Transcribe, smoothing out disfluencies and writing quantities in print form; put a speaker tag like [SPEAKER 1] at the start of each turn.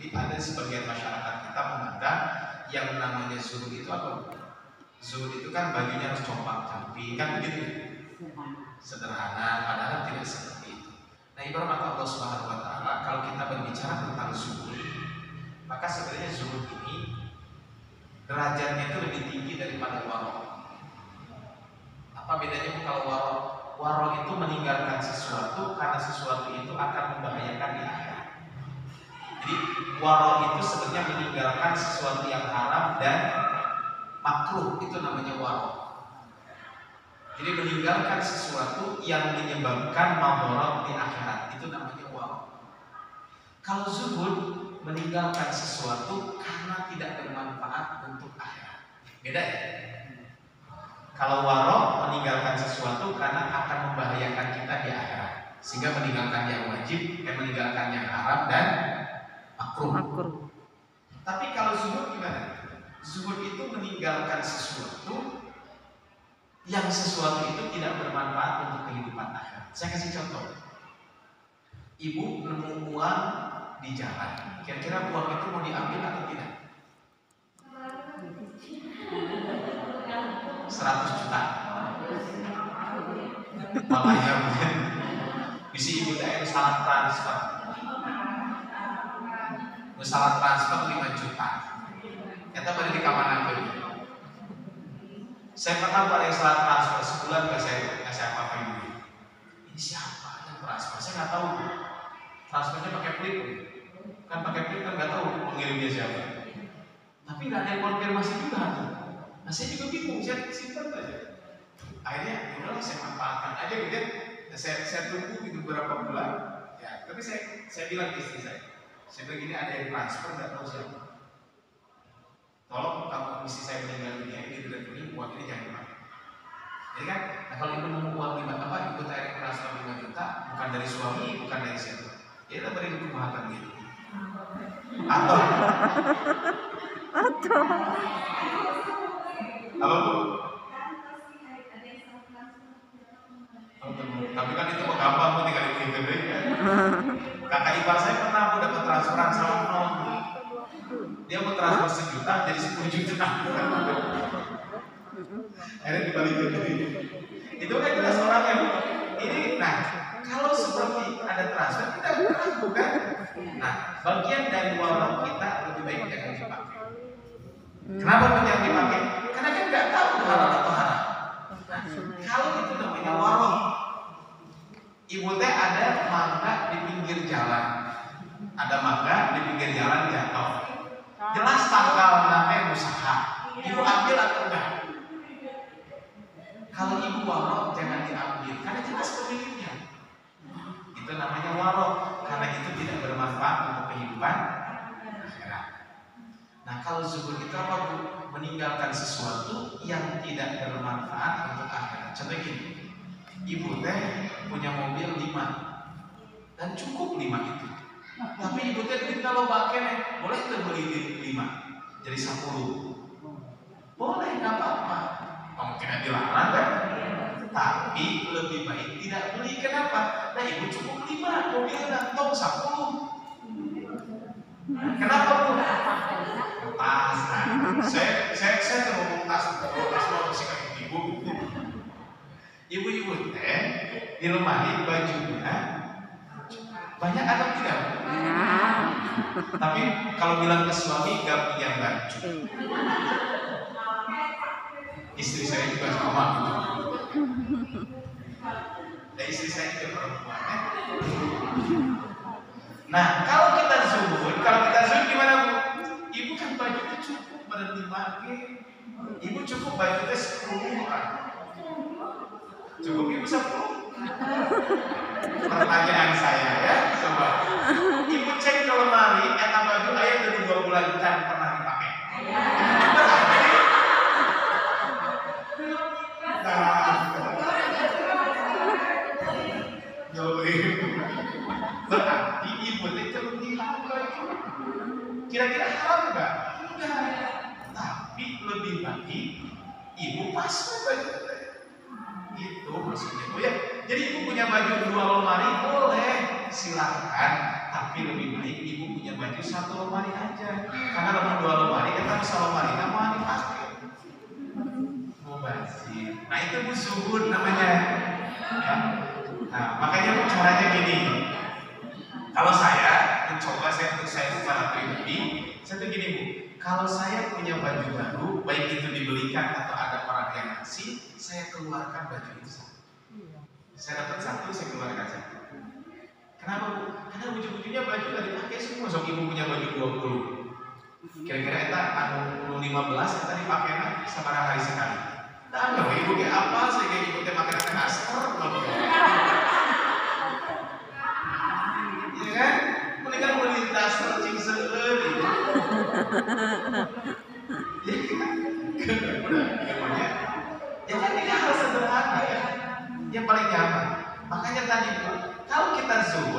[SPEAKER 1] Jadi ada sebagian masyarakat kita memandang yang namanya zuhud itu apa? Zuhud itu kan bajunya harus compang-camping kan begitu? Sederhana, padahal tidak seperti itu. Nah, ibarat kata Allah Subhanahu wa taala, kalau kita berbicara tentang zuhud, maka sebenarnya zuhud ini derajatnya itu lebih tinggi daripada waro. Apa bedanya kalau waro? Waro itu meninggalkan sesuatu karena sesuatu itu akan membahayakan di akhirat. Jadi waro itu sebenarnya meninggalkan sesuatu yang haram dan makruh, itu namanya waro. Jadi meninggalkan sesuatu yang menyebabkan madharat di akhirat, itu namanya waro. Kalau zuhud meninggalkan sesuatu karena tidak bermanfaat untuk akhirat. Beda ya? Kalau waro meninggalkan sesuatu karena akan membahayakan kita di akhirat, sehingga meninggalkan yang wajib, meninggalkan yang haram dan makruh. Tapi kalau zuhud gimana? Zuhud itu meninggalkan sesuatu yang sesuatu itu tidak bermanfaat untuk kehidupan akhirat. Saya kasih contoh. Ibu nemu uang di jalan. Kira-kira uang itu mau diambil atau tidak? 100 juta. Makanya bisa ibu saya salah transfer. Salah transfer 5 juta. Kita beri di kamar nanti. Saya pernah pada yang salah transfer sebulan nggak saya apa-apa ibu. Ini siapa yang transfer? Saya nggak tahu. Transfernya pakai flip. Kan pakai flip kan nggak tahu pengirimnya siapa. Tapi nggak ada yang konfirmasi juga tuh. Nah saya juga bingung, saya simpan aja. Akhirnya udahlah saya manfaatkan aja gitu ya. Saya tunggu gitu beberapa bulan. Ya, tapi saya bilang ke istri saya bilang gini, ada yang transfer nggak tahu siapa. Tolong kalau istri saya meninggal dunia ini tidak ini uang ini jangan dipakai. Jadi kan, nah kalau ibu nemu uang 5 apa, ibu tarik transfer 5 juta, bukan dari suami, bukan dari siapa. Ya kita beri kemahakan gitu. Atau apa bu? Tapi kan itu gampang bu, tinggal gede ya. Kakak ipar saya pernah dapat transferan sama nol. Dia mau transfer 1 juta jadi 10 juta. Akhirnya dibalikin lagi. Itu kan jelas orang yang ini. Nah, kalau seperti ada transfer kita bukan. Nah, bagian dari waro kita lebih baik jangan dipakai. Kenapa jangan dipakai? Karena kan nggak tahu halal atau haram. Nah, kalau itu namanya waro. Ibu teh ada mangga di pinggir jalan. Ada mangga di pinggir jalan jatuh. Jelas tanggal nanti usaha. Ibu ambil atau enggak? Kalau ibu waro jangan diambil karena jelas pemiliknya. Itu namanya waro karena itu tidak bermanfaat untuk kehidupan akhirat. Nah kalau zuhud itu apa bu? Meninggalkan sesuatu yang tidak bermanfaat untuk akhirat. Contoh gini, ibu teh punya mobil 5 dan cukup 5 itu. Tapi ibu teh kalau pakai boleh tuh beli 5 jadi 10. Boleh, nggak apa-apa. Kamu tidak dilarang kan? Tapi lebih baik tidak beli. Kenapa? Nah ibu cukup 5 mobilnya, tong 10. Kenapa bu? Tas. Saya ngomong tas mau sih kayak ibu. Ibu-ibu teh di lemari bajunya banyak atau tidak? Tapi kalau bilang ke suami gak punya baju. Istri saya juga sama gitu. Dan istri saya juga perempuan. Nah kalau kita zuhud gimana bu? Ibu kan bajunya cukup berhenti pakai. Ibu cukup bajunya 10 kan? Cukup ibu 10? Pertanyaan saya ya, coba. Ibu cek ke lemari, eta baju ayah dari 2 bulan kan pernah dipakai. Berarti ibu itu lebih baju. Kira-kira haram nggak? Enggak. Tapi lebih baik ibu pasang baju. Itu maksudnya bu ya. Jadi ibu punya baju 2 lemari boleh, silakan. Tapi lebih baik ibu punya baju satu lemari aja. Karena nomor dua lemari, kita bisa lemari nggak mau dipakai. Mubazir. Nah itu bu zuhud namanya. Ya. Nah makanya bu caranya gini. Kalau saya mencoba untuk saya secara pribadi, saya tuh gini bu. Kalau saya punya baju baru, baik itu dibelikan atau ada orang yang ngasih, saya keluarkan baju itu satu. Saya dapat satu, saya keluarkan satu. Kenapa bu? Karena ujung-ujungnya baju gak dipakai semua. So ibu punya baju 20. Kira-kira itu anu 15 kita dipakai lagi sama hari sekali. Nah, kalau ibu kayak apa? Saya kayak ibu teh pakai masker, iya kan? Mendingan melintas searching seueur gitu. Ya kan? Ya kan ini hal sederhana ya. Yang paling nyaman. Makanya tadi Bu, kalau kita zuhud